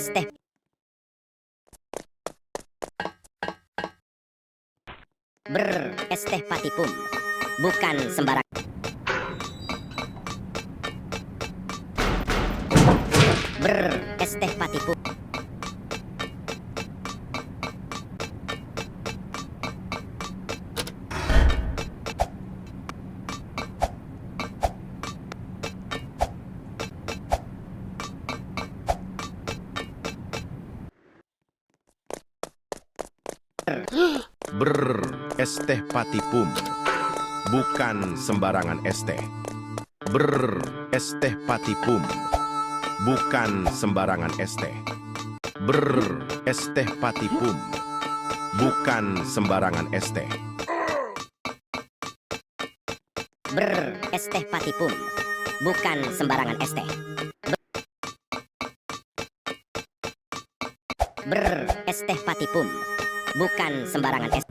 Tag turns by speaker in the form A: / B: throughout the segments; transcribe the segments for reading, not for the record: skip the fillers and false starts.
A: es teh. Es teh Patipum, bukan sembarang. Es teh Patipum.
B: Es teh Patipum, bukan sembarangan es teh. Es teh Patipum, bukan sembarangan es teh. Es teh Patipum, bukan sembarangan es teh.
A: Es teh Patipum, bukan sembarangan es teh. Es teh Patipum, bukan sembarangan es.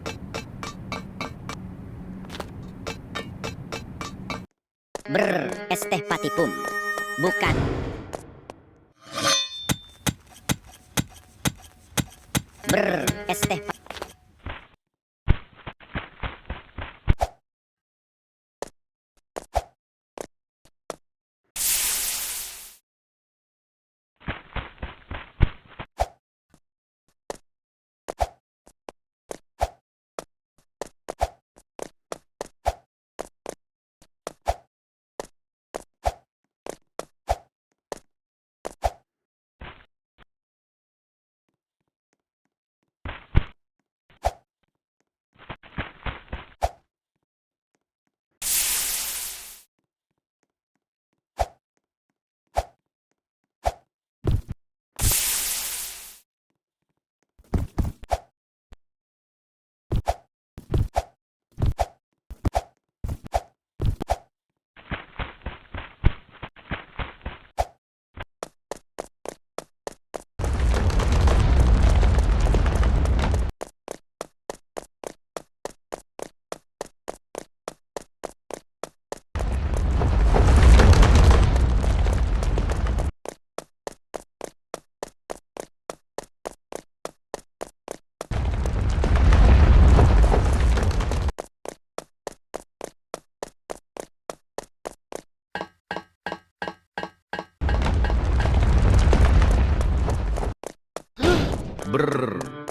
A: Es teh Patipum, bukan. Es teh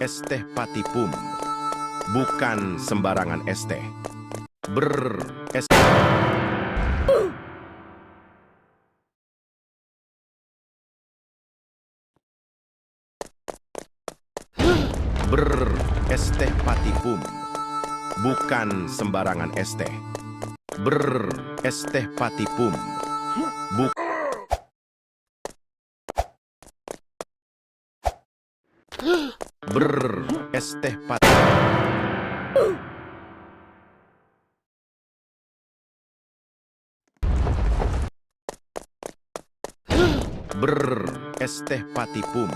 B: Es teh Patipum, bukan sembarangan es teh. Es Es teh Patipum, bukan sembarangan es teh. Es teh Patipum, es teh Patipum. Es teh Patipum.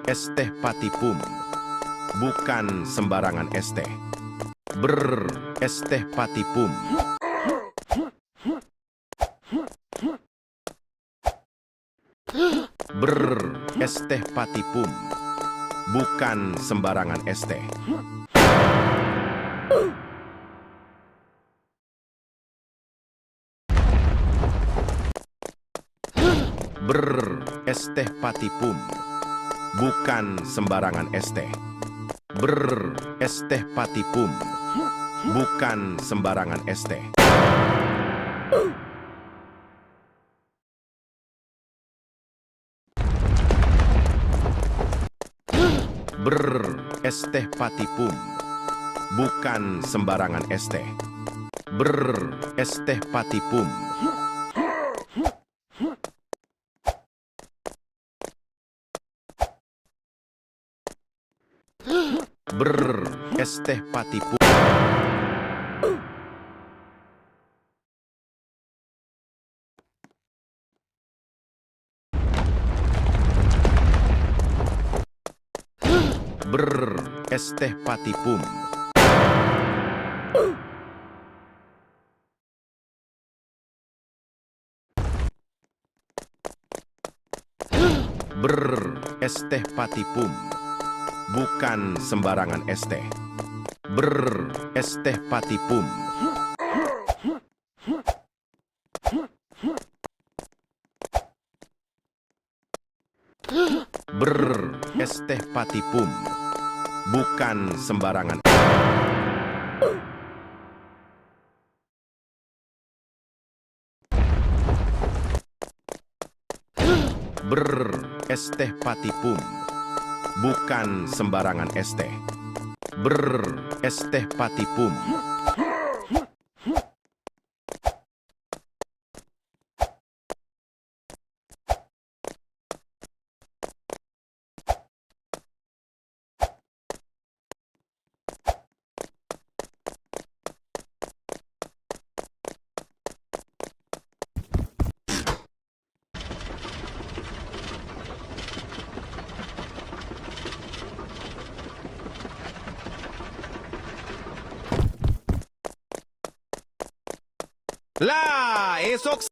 B: Es teh Patipum, bukan sembarangan es teh. Es teh Patipum. Es teh Patipum, bukan sembarangan es teh. Es teh Patipum, bukan sembarangan es teh. Es teh Patipum, bukan sembarangan es teh. Es teh Patipum, bukan sembarangan es teh. Es teh Patipum. Es teh Patipum. Es teh Patipum. Brrr, es teh Patipum. Bukan sembarangan es teh. Brrr, es teh Patipum. Brrr, es teh Patipum. Bukan sembarangan. Brrr, es teh Patipum. Bukan sembarangan es teh. Brrr, es teh Patipum. Lah, esok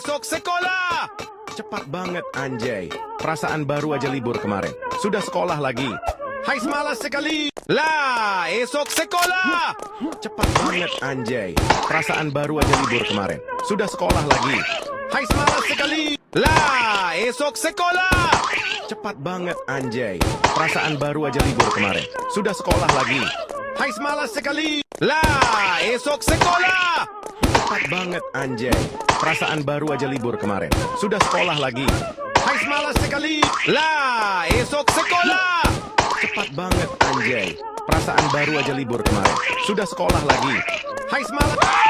B: esok sekolah. Cepat banget anjay. Perasaan baru aja libur kemarin. Sudah sekolah lagi. Hai semalas sekali. Lah, esok sekolah. Cepat banget anjay. Perasaan baru aja libur kemarin. Sudah sekolah lagi. Hai semalas sekali. Lah, esok sekolah. Cepat banget anjay. Perasaan baru aja libur kemarin. Sudah sekolah lagi. Hai semalas sekali. Lah, esok sekolah. Cepat banget anjay. Perasaan baru aja libur kemarin. Sudah sekolah lagi. Hai semalas sekali. Lah, esok sekolah. Cepat banget anjay. Perasaan baru aja libur kemarin. Sudah sekolah lagi. Hai semalas.